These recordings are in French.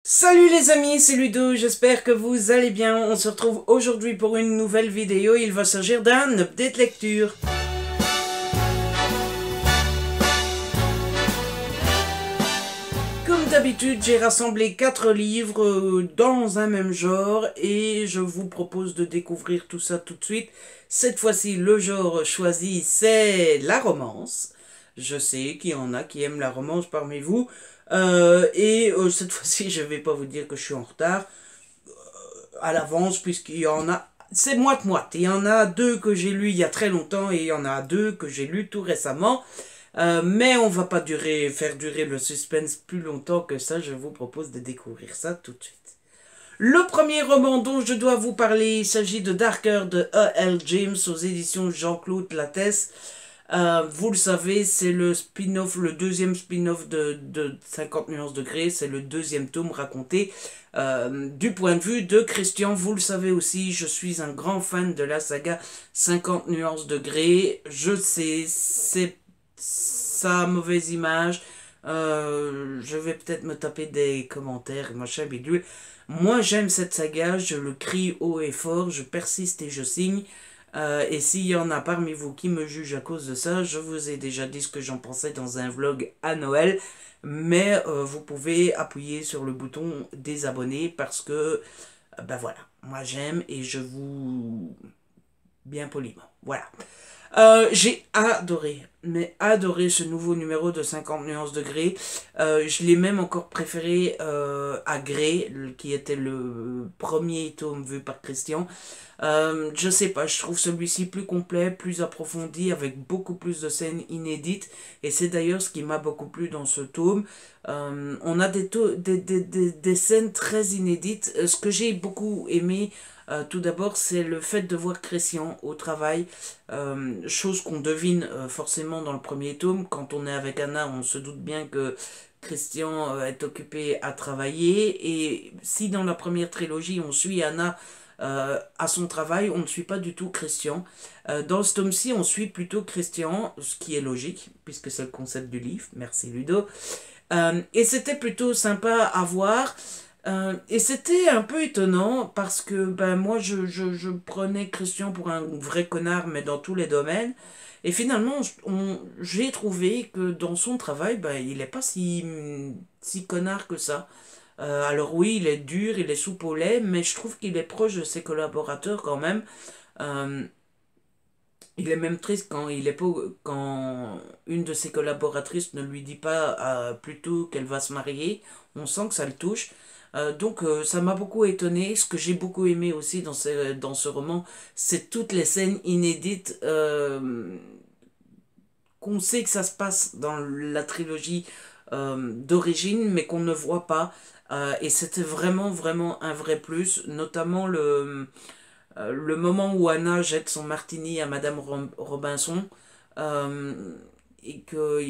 Salut les amis, c'est Ludo, j'espère que vous allez bien. On se retrouve aujourd'hui pour une nouvelle vidéo. Il va s'agir d'un update lecture. Comme d'habitude, j'ai rassemblé 4 livres dans un même genre et je vous propose de découvrir tout ça tout de suite. Cette fois-ci, le genre choisi, c'est la romance. Je sais qu'il y en a qui aiment la romance parmi vous. Cette fois-ci, je vais pas vous dire que je suis en retard à l'avance, puisqu'il y en a. C'est moite-moite. Il y en a deux que j'ai lus il y a très longtemps et il y en a deux que j'ai lus tout récemment. Mais on va pas faire durer le suspense plus longtemps que ça. Je vous propose de découvrir ça tout de suite. Le premier roman dont je dois vous parler, il s'agit de Darker de E.L. James aux éditions Jean-Claude Lattès. Vous le savez, c'est le spin-off, le deuxième spin-off de 50 nuances de Grey. C'est le deuxième tome raconté du point de vue de Christian. Vous le savez aussi, je suis un grand fan de la saga 50 nuances de Grey. Je sais, c'est sa mauvaise image. Je vais peut-être me taper des commentaires, machin bidule. Moi, j'aime cette saga, je le crie haut et fort, je persiste et je signe. Et s'il y en a parmi vous qui me jugent à cause de ça, je vous ai déjà dit ce que j'en pensais dans un vlog à Noël. Mais vous pouvez appuyer sur le bouton désabonner parce que, ben voilà, moi j'aime et je vous... bien poliment. Voilà. J'ai adoré, mais adoré ce nouveau numéro de 50 nuances de Grey. Je l'ai même encore préféré à Grey, qui était le premier tome vu par Christian. Je sais pas, je trouve celui-ci plus complet, plus approfondi, avec beaucoup plus de scènes inédites. Et c'est d'ailleurs ce qui m'a beaucoup plu dans ce tome. On a des scènes très inédites. Ce que j'ai beaucoup aimé, tout d'abord, c'est le fait de voir Christian au travail, chose qu'on devine forcément dans le premier tome. Quand on est avec Anna, on se doute bien que Christian est occupé à travailler. Et si dans la première trilogie, on suit Anna à son travail, on ne suit pas du tout Christian. Dans ce tome-ci, on suit plutôt Christian, ce qui est logique, puisque c'est le concept du livre. Merci Ludo. Et c'était plutôt sympa à voir. Et c'était un peu étonnant parce que ben, moi je prenais Christian pour un vrai connard, mais dans tous les domaines. Et finalement, j'ai trouvé que dans son travail, ben, il n'est pas si connard que ça. Alors oui, il est dur, il est soupe au lait, mais je trouve qu'il est proche de ses collaborateurs quand même. Euh, il est même triste quand il est pas, quand une de ses collaboratrices ne lui dit pas plutôt qu'elle va se marier. On sent que ça le touche. Ça m'a beaucoup étonné. Ce que j'ai beaucoup aimé aussi dans ce roman, c'est toutes les scènes inédites qu'on sait que ça se passe dans la trilogie d'origine, mais qu'on ne voit pas. Et c'était vraiment, vraiment un vrai plus, notamment le moment où Anna jette son martini à Madame Robinson et que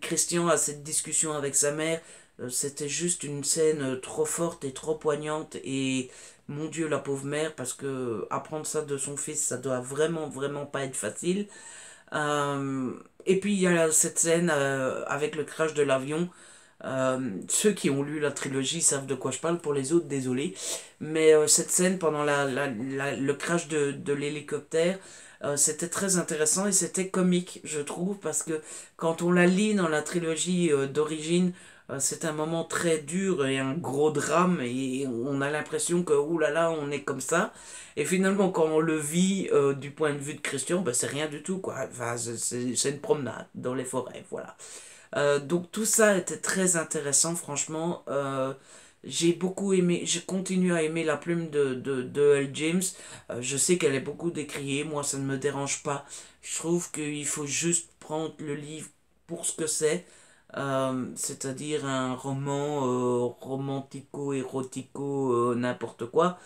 Christian a cette discussion avec sa mère. C'était juste une scène trop forte et trop poignante et mon Dieu la pauvre mère, parce que apprendre ça de son fils, ça doit vraiment vraiment pas être facile. Et puis il y a cette scène avec le crash de l'avion. Ceux qui ont lu la trilogie savent de quoi je parle, pour les autres, désolé. Mais cette scène pendant le crash de l'hélicoptère, c'était très intéressant et c'était comique, je trouve, parce que quand on la lit dans la trilogie d'origine, c'est un moment très dur et un gros drame et on a l'impression que, oulala, on est comme ça. Et finalement, quand on le vit du point de vue de Christian, ben, c'est rien du tout, quoi. Enfin, c'est une promenade dans les forêts, voilà. Donc tout ça était très intéressant, franchement. J'ai beaucoup aimé, je continue à aimer la plume de L. James. Je sais qu'elle est beaucoup décriée, moi ça ne me dérange pas. Je trouve qu'il faut juste prendre le livre pour ce que c'est. C'est-à-dire un roman romantico-érotico, n'importe quoi.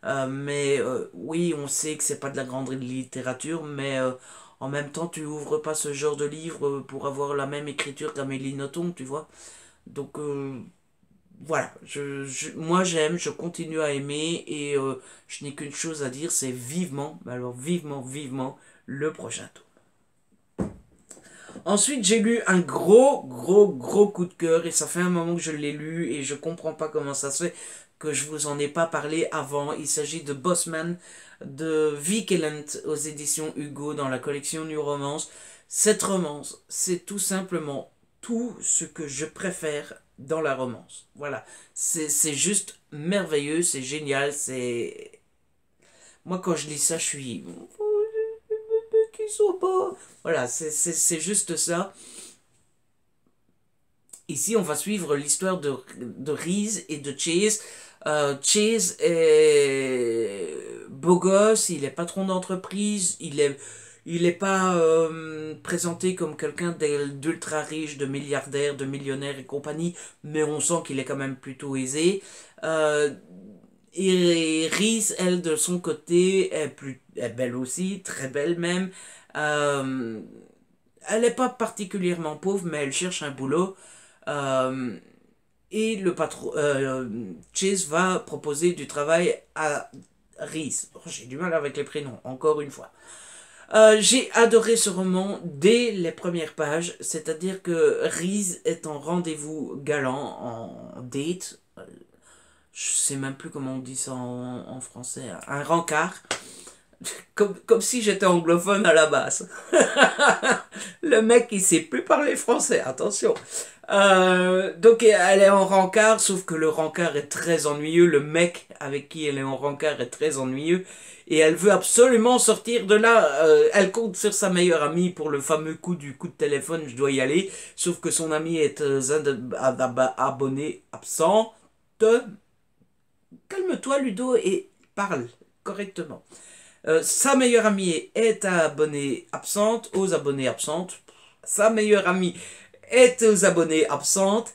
Oui, on sait que c'est pas de la grande littérature, mais en même temps, tu ouvres pas ce genre de livre pour avoir la même écriture qu'Amélie Nothomb, tu vois. Donc voilà, moi j'aime, je continue à aimer et je n'ai qu'une chose à dire, c'est vivement, mais alors vivement, vivement, le prochain tour. Ensuite, j'ai lu un gros coup de cœur, et ça fait un moment que je l'ai lu, et je comprends pas comment ça se fait que je vous en ai pas parlé avant. Il s'agit de Bossman de Vic Elent aux éditions Hugo dans la collection New Romance. Cette romance, c'est tout simplement tout ce que je préfère dans la romance. Voilà, c'est juste merveilleux, c'est génial, c'est... Moi, quand je lis ça, je suis... Qui sont pas... Voilà, c'est juste ça. Ici, on va suivre l'histoire de Reese et de Chase. Chase est beau gosse, il est patron d'entreprise, il est pas présenté comme quelqu'un d'ultra riche, de milliardaire, de millionnaire et compagnie, mais on sent qu'il est quand même plutôt aisé. Et Reese, elle, de son côté, est belle aussi, très belle même. Euh, Elle n'est pas particulièrement pauvre, mais elle cherche un boulot. Euh, et le patron, Chase va proposer du travail à Reese. Oh, j'ai du mal avec les prénoms, encore une fois. J'ai adoré ce roman dès les premières pages, c'est-à-dire que Reese est en rendez-vous galant, en date. Je sais même plus comment on dit ça en français. Un rencard. Comme si j'étais anglophone à la base. Le mec, il sait plus parler français, attention. Donc elle est en rencard, sauf que le rencard est très ennuyeux. Le mec avec qui elle est en rencard est très ennuyeux. Et elle veut absolument sortir de là. Elle compte sur sa meilleure amie pour le fameux coup du coup de téléphone, je dois y aller. Sauf que son amie est abonné absent. Calme-toi Ludo et parle correctement. Sa meilleure amie est abonnée absente, aux abonnés absentes. Sa meilleure amie est aux abonnés absentes.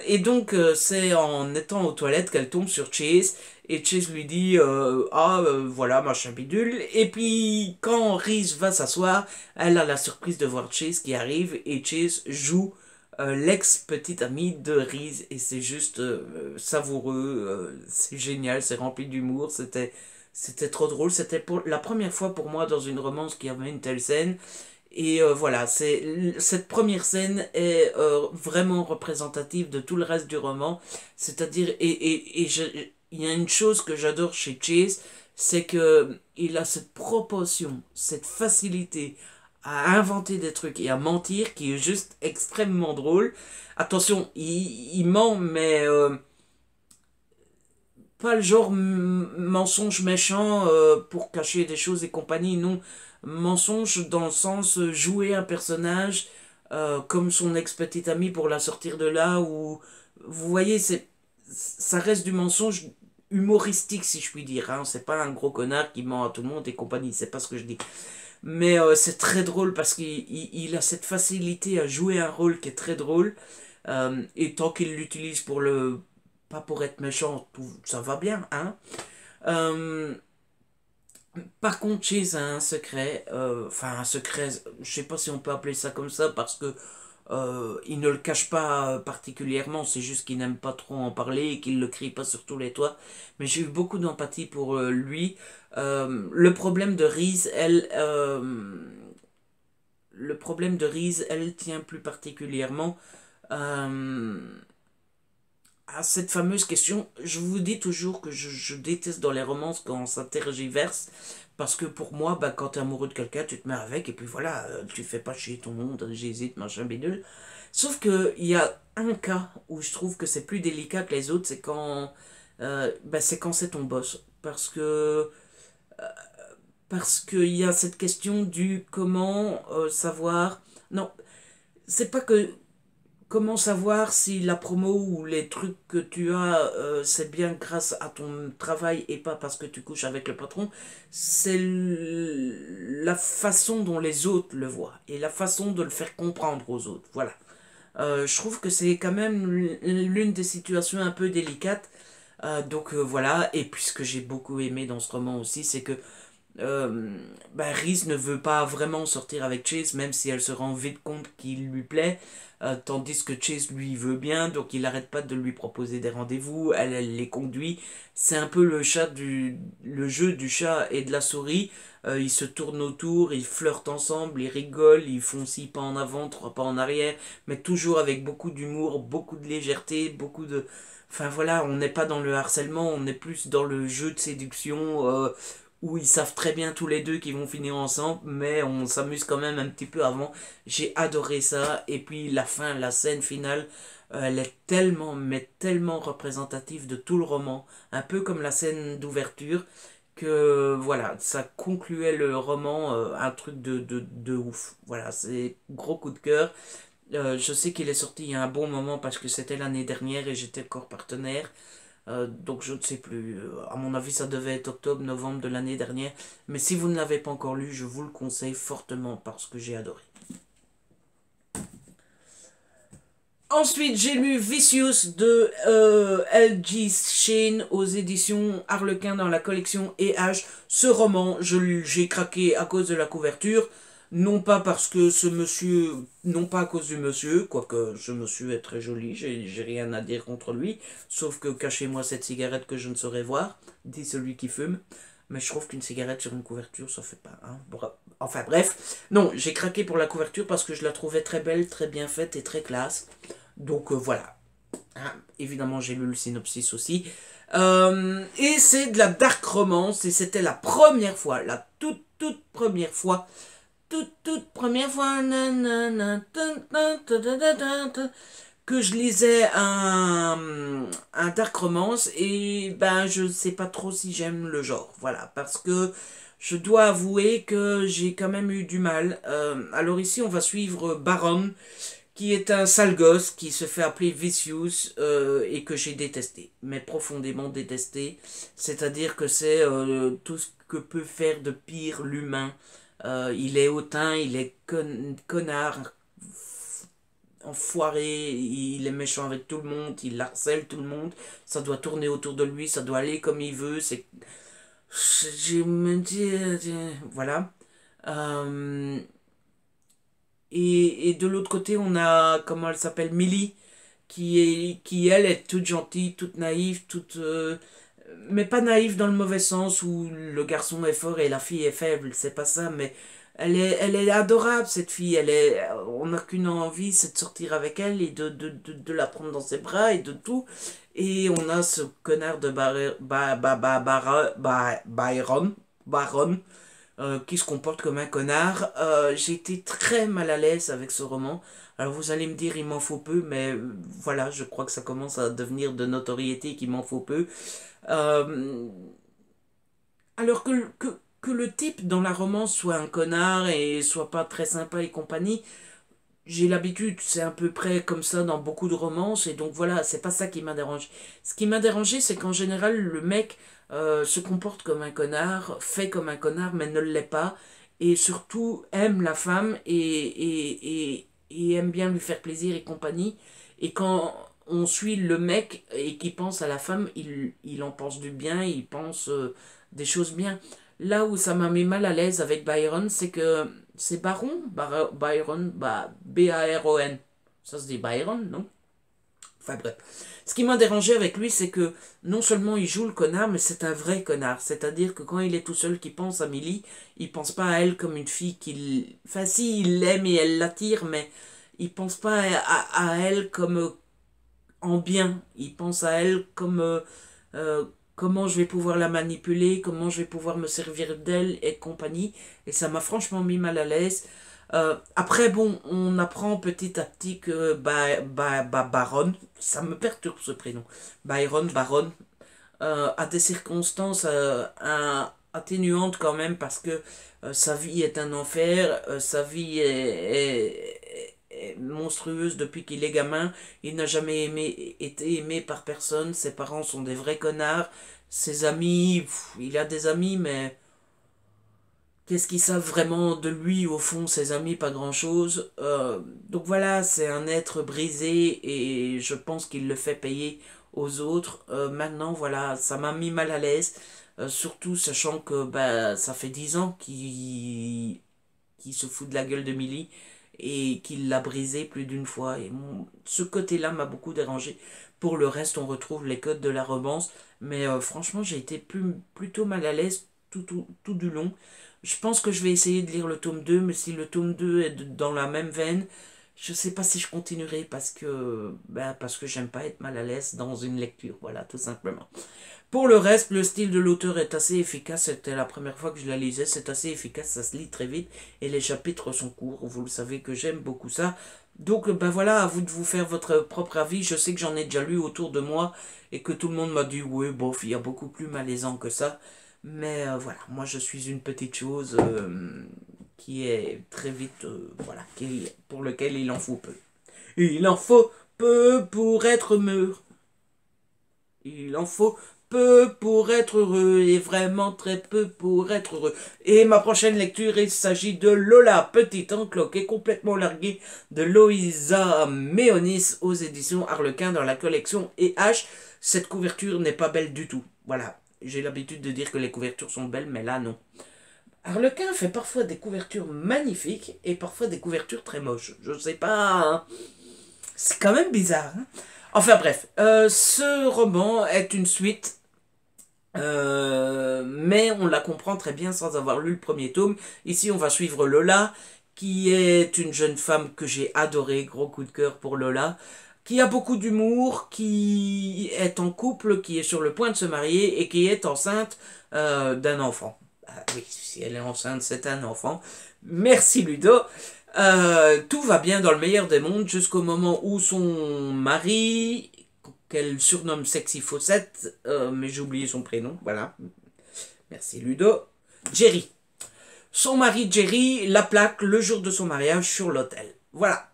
Et donc, c'est en étant aux toilettes qu'elle tombe sur Chase. Et Chase lui dit voilà, machin bidule. Et puis, quand Reese va s'asseoir, elle a la surprise de voir Chase qui arrive. Et Chase joue l'ex-petite amie de Reese. Et c'est juste savoureux. C'est génial, c'est rempli d'humour. C'était trop drôle. C'était pour la première fois pour moi dans une romance qui avait une telle scène. Et voilà, cette première scène est vraiment représentative de tout le reste du roman. C'est-à-dire, il y a une chose que j'adore chez Chase, c'est que il a cette proportion, cette facilité à inventer des trucs et à mentir qui est juste extrêmement drôle. Attention, il ment, mais pas le genre mensonge méchant pour cacher des choses et compagnie, non. Mensonge dans le sens jouer un personnage comme son ex-petite amie pour la sortir de là, ou vous voyez, ça reste du mensonge humoristique si je puis dire, hein. C'est pas un gros connard qui ment à tout le monde et compagnie, c'est pas ce que je dis. Mais c'est très drôle parce qu'il a cette facilité à jouer un rôle qui est très drôle. Et tant qu'il l'utilise pour le... Pas pour être méchant, ça va bien, hein. Euh, Par contre, Chase a un secret. Enfin, un secret, je sais pas si on peut appeler ça comme ça parce que il ne le cache pas particulièrement, c'est juste qu'il n'aime pas trop en parler et qu'il le crie pas sur tous les toits. Mais j'ai eu beaucoup d'empathie pour lui. Le problème de Reese, le problème de Reese, elle tient plus particulièrement euh, à cette fameuse question. Je vous dis toujours que je déteste dans les romances quand ça tergiverse. Parce que pour moi, bah, quand t'es amoureux de quelqu'un, tu te mets avec et puis voilà, tu fais pas chier ton monde, j'hésite, machin, bidule. Sauf que il y a un cas où je trouve que c'est plus délicat que les autres, c'est quand c'est ton boss. Parce qu'il y a cette question du comment savoir. Non, c'est pas que comment savoir si la promo ou les trucs que tu as, c'est bien grâce à ton travail et pas parce que tu couches avec le patron. C'est la façon dont les autres le voient et la façon de le faire comprendre aux autres. Voilà. Je trouve que c'est quand même l'une des situations un peu délicates. Donc voilà. Et puis ce que j'ai beaucoup aimé dans ce roman aussi, c'est que Reese ne veut pas vraiment sortir avec Chase, même si elle se rend vite compte qu'il lui plaît, tandis que Chase lui veut bien, donc il n'arrête pas de lui proposer des rendez-vous, elle les conduit. C'est un peu le jeu du chat et de la souris. Ils se tournent autour, ils flirtent ensemble, ils rigolent, ils font 6 pas en avant, 3 pas en arrière, mais toujours avec beaucoup d'humour, beaucoup de légèreté, beaucoup de... Enfin voilà, on n'est pas dans le harcèlement, on est plus dans le jeu de séduction, où ils savent très bien tous les deux qu'ils vont finir ensemble, mais on s'amuse quand même un petit peu avant. J'ai adoré ça, et puis la fin, la scène finale, elle est tellement, mais tellement représentative de tout le roman, un peu comme la scène d'ouverture, que voilà, ça concluait le roman, un truc de ouf. Voilà, c'est gros coup de cœur. Je sais qu'il est sorti il y a un bon moment parce que c'était l'année dernière et j'étais encore partenaire. Donc je ne sais plus. À mon avis, ça devait être octobre, novembre de l'année dernière. Mais si vous ne l'avez pas encore lu, je vous le conseille fortement parce que j'ai adoré. Ensuite, j'ai lu Vicious de L.G. Shane aux éditions Harlequin dans la collection E.H. Ce roman, j'ai craqué à cause de la couverture. Non pas parce que ce monsieur, non pas à cause du monsieur, quoique ce monsieur est très joli, j'ai rien à dire contre lui, sauf que cachez-moi cette cigarette que je ne saurais voir, dit celui qui fume. Mais je trouve qu'une cigarette sur une couverture, ça fait pas. Hein. Enfin bref, non, j'ai craqué pour la couverture parce que je la trouvais très belle, très bien faite et très classe. Donc voilà. Hein, évidemment, j'ai lu le synopsis aussi. Et c'est de la dark romance et c'était la première fois, la toute première fois toute première fois que je lisais un dark romance et ben je sais pas trop si j'aime le genre, voilà, parce que je dois avouer que j'ai quand même eu du mal. Alors ici on va suivre Baron qui est un sale gosse qui se fait appeler Vicious et que j'ai détesté, mais profondément détesté, c'est-à-dire que c'est tout ce que peut faire de pire l'humain. Il est hautain, il est connard, enfoiré, il est méchant avec tout le monde, il harcèle tout le monde, ça doit tourner autour de lui, ça doit aller comme il veut, c'est... Je me dis... Voilà. Euh, et de l'autre côté, on a, comment elle s'appelle, Millie, qui elle, est toute gentille, toute naïve, toute... mais pas naïve dans le mauvais sens où le garçon est fort et la fille est faible, c'est pas ça, mais elle est adorable cette fille, on n'a qu'une envie, c'est de sortir avec elle et de la prendre dans ses bras et de tout. Et on a ce connard de Byron, qui se comporte comme un connard. J'ai été très mal à l'aise avec ce roman. Alors vous allez me dire, il m'en faut peu, mais voilà, je crois que ça commence à devenir de notoriété qu'il m'en faut peu. Euh, alors que le type dans la romance soit un connard et soit pas très sympa et compagnie, j'ai l'habitude, c'est à peu près comme ça dans beaucoup de romances, et donc voilà, c'est pas ça qui m'a dérangé. Ce qui m'a dérangé, c'est qu'en général, le mec se comporte comme un connard, fait comme un connard, mais ne l'est pas, et surtout aime la femme et aime bien lui faire plaisir et compagnie. Et quand on suit le mec et qui pense à la femme, il en pense du bien, il pense des choses bien. Là où ça m'a mis mal à l'aise avec Byron, c'est que c'est Byron, bah, B-A-R-O-N. Ça se dit Byron, non? Enfin bref. Ce qui m'a dérangé avec lui, c'est que non seulement il joue le connard, mais c'est un vrai connard. C'est-à-dire que quand il est tout seul qui pense à Millie, il pense pas à elle comme une fille qu'il... Enfin si, il l'aime et elle l'attire, mais il pense pas à elle comme en bien. Il pense à elle comme comment je vais pouvoir la manipuler, comment je vais pouvoir me servir d'elle et compagnie. Et ça m'a franchement mis mal à l'aise. Après, bon, on apprend petit à petit que Baron, ça me perturbe ce prénom, Baron, a des circonstances atténuantes quand même parce que sa vie est un enfer, sa vie est monstrueuse depuis qu'il est gamin, il n'a jamais été aimé par personne, ses parents sont des vrais connards, ses amis, il a des amis mais qu'est-ce qu'ils savent vraiment de lui au fond, ses amis, pas grand-chose. Donc voilà, c'est un être brisé et je pense qu'il le fait payer aux autres. Maintenant, voilà, ça m'a mis mal à l'aise. Surtout sachant que bah, ça fait 10 ans qu'il se fout de la gueule de Millie et qu'il l'a brisé plus d'une fois. Et ce côté-là m'a beaucoup dérangé. Pour le reste, on retrouve les codes de la romance. Mais franchement, j'ai été plutôt mal à l'aise tout du long. Je pense que je vais essayer de lire le tome 2, mais si le tome 2 est dans la même veine, je sais pas si je continuerai parce que j'aime pas être mal à l'aise dans une lecture, voilà, tout simplement. Pour le reste, le style de l'auteur est assez efficace, c'était la première fois que je la lisais, c'est assez efficace, ça se lit très vite, et les chapitres sont courts, vous le savez que j'aime beaucoup ça. Donc ben voilà, à vous de vous faire votre propre avis, je sais que j'en ai déjà lu autour de moi, et que tout le monde m'a dit, oui, bof, il y a beaucoup plus malaisant que ça. Mais voilà, moi je suis une petite chose qui est très vite, voilà, pour lequel il en faut peu. Il en faut peu pour être mûr. Il en faut peu pour être heureux, et vraiment très peu pour être heureux. Et ma prochaine lecture, il s'agit de Lola, petite encloque et complètement larguée de Loïsa Méonis aux éditions Harlequin dans la collection E.H. Cette couverture n'est pas belle du tout. Voilà, j'ai l'habitude de dire que les couvertures sont belles, mais là non. Harlequin fait parfois des couvertures magnifiques et parfois des couvertures très moches. Je sais pas, hein. C'est quand même bizarre, hein. Enfin bref, ce roman est une suite, mais on la comprend très bien sans avoir lu le premier tome. Ici, on va suivre Lola, qui est une jeune femme que j'ai adorée, gros coup de cœur pour Lola, qui a beaucoup d'humour, qui est en couple, qui est sur le point de se marier et qui est enceinte d'un enfant. Ah oui, si elle est enceinte, c'est un enfant. Merci Ludo. Tout va bien dans le meilleur des mondes jusqu'au moment où son mari, qu'elle surnomme Sexy Fawcett, mais j'ai oublié son prénom, voilà. Merci Ludo. Jerry. Son mari Jerry la plaque le jour de son mariage sur l'hôtel. Voilà.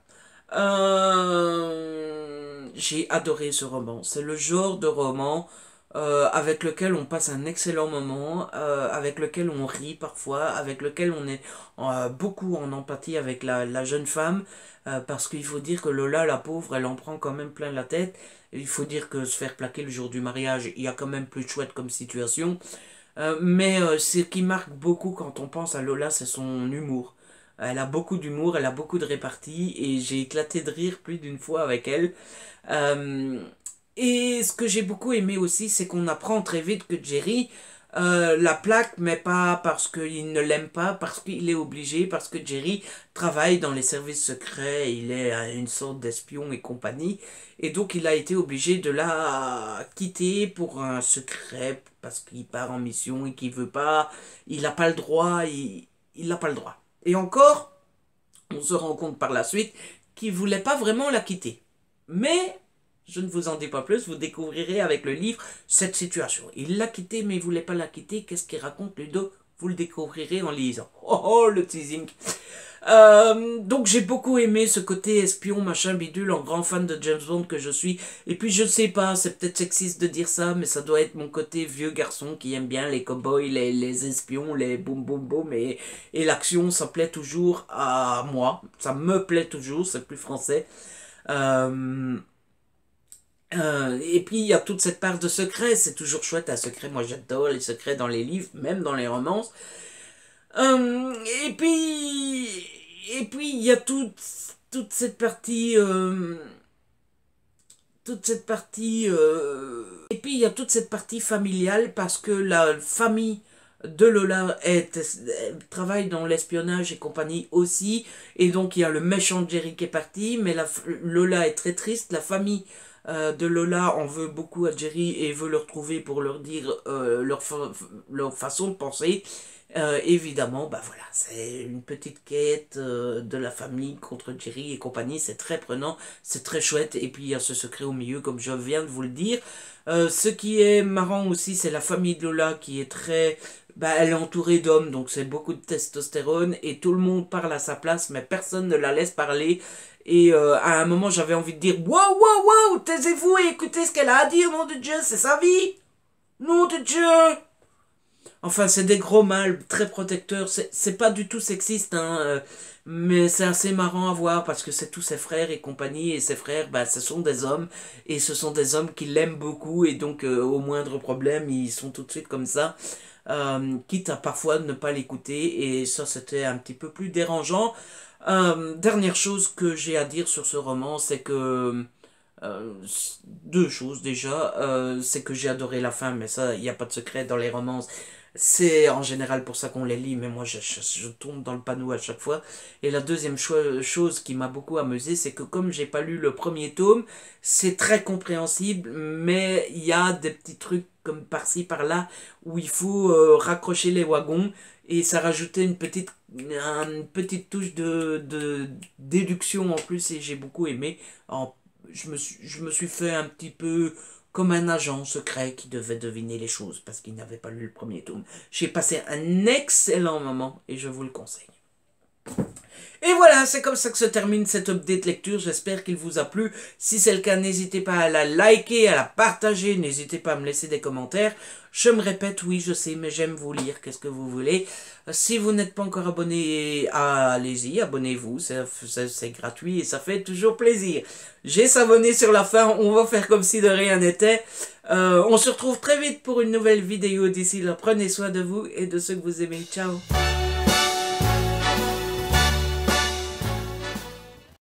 J'ai adoré ce roman. C'est le genre de roman avec lequel on passe un excellent moment, avec lequel on rit parfois, avec lequel on est beaucoup en empathie avec la jeune femme, parce qu'il faut dire que Lola, la pauvre, elle en prend quand même plein la tête. Il faut dire que se faire plaquer le jour du mariage, il y a quand même plus chouette comme situation. Mais ce qui marque beaucoup quand on pense à Lola, c'est son humour. Elle a beaucoup d'humour, elle a beaucoup de répartie, et j'ai éclaté de rire plus d'une fois avec elle. Euh, et ce que j'ai beaucoup aimé aussi, c'est qu'on apprend très vite que Jerry la plaque, mais pas parce qu'il ne l'aime pas, parce qu'il est obligé, parce que Jerry travaille dans les services secrets, il est une sorte d'espion et compagnie, et donc il a été obligé de la quitter pour un secret, parce qu'il part en mission et qu'il veut pas, il n'a pas le droit, il n'a pas le droit. Et encore, on se rend compte par la suite qu'il voulait pas vraiment la quitter. Mais je ne vous en dis pas plus, vous découvrirez avec le livre cette situation. Il l'a quittée, mais il voulait pas la quitter. Qu'est-ce qu'il raconte, Ludo? Vous le découvrirez en lisant. Oh, oh, le teasing. Donc j'ai beaucoup aimé ce côté espion, machin bidule, en grand fan de James Bond que je suis. Et puis je sais pas, c'est peut-être sexiste de dire ça, mais ça doit être mon côté vieux garçon qui aime bien les cow-boys, les espions, les boum boum boum, et l'action, ça plaît toujours à moi. Ça me plaît toujours, c'est plus français. Euh, et puis il y a toute cette part de secret, c'est toujours chouette un secret, moi j'adore les secrets dans les livres, même dans les romances. Euh, et puis et puis il y a toute cette partie et puis il y a toute cette partie familiale parce que la famille de Lola travaille dans l'espionnage et compagnie aussi, et donc il y a le méchant Jerry qui est parti, mais Lola est très triste, la famille de Lola en veut beaucoup à Jerry et veut le retrouver pour leur dire leur façon de penser. Évidemment, bah voilà, c'est une petite quête de la famille contre Jerry et compagnie, c'est très prenant, c'est très chouette, et puis il y a ce secret au milieu, comme je viens de vous le dire. Ce qui est marrant aussi, c'est la famille de Lola qui est très... Bah, elle est entourée d'hommes, donc c'est beaucoup de testostérone, et tout le monde parle à sa place, mais personne ne la laisse parler. Et à un moment, j'avais envie de dire, wow, wow, wow, taisez-vous et écoutez ce qu'elle a à dire, nom de Dieu, c'est sa vie! Nom de Dieu! Enfin, c'est des gros mâles très protecteurs. C'est pas du tout sexiste, hein. Mais c'est assez marrant à voir parce que c'est tous ses frères et compagnie, et ses frères, bah, ce sont des hommes, et ce sont des hommes qui l'aiment beaucoup, et donc au moindre problème, ils sont tout de suite comme ça, quitte à parfois ne pas l'écouter, et ça c'était un petit peu plus dérangeant. Dernière chose que j'ai à dire sur ce roman, c'est que... euh, deux choses déjà, c'est que j'ai adoré la fin, mais ça, il n'y a pas de secret dans les romances. C'est en général pour ça qu'on les lit, mais moi je tombe dans le panneau à chaque fois. Et la deuxième chose qui m'a beaucoup amusé, c'est que comme j'ai pas lu le premier tome, c'est très compréhensible, mais il y a des petits trucs comme par-ci par-là où il faut raccrocher les wagons, et ça rajoutait une petite touche de déduction en plus, et j'ai beaucoup aimé. Je me suis fait un petit peu comme un agent secret qui devait deviner les choses parce qu'il n'avait pas lu le premier tome. J'ai passé un excellent moment et je vous le conseille. Et voilà, c'est comme ça que se termine cette update lecture. J'espère qu'il vous a plu. Si c'est le cas, n'hésitez pas à la liker, à la partager. N'hésitez pas à me laisser des commentaires. Je me répète, oui, je sais, mais j'aime vous lire. Qu'est-ce que vous voulez? Si vous n'êtes pas encore abonné, allez-y, abonnez-vous. C'est gratuit et ça fait toujours plaisir. J'ai s'abonner sur la fin. On va faire comme si de rien n'était. On se retrouve très vite pour une nouvelle vidéo. D'ici là, prenez soin de vous et de ceux que vous aimez. Ciao!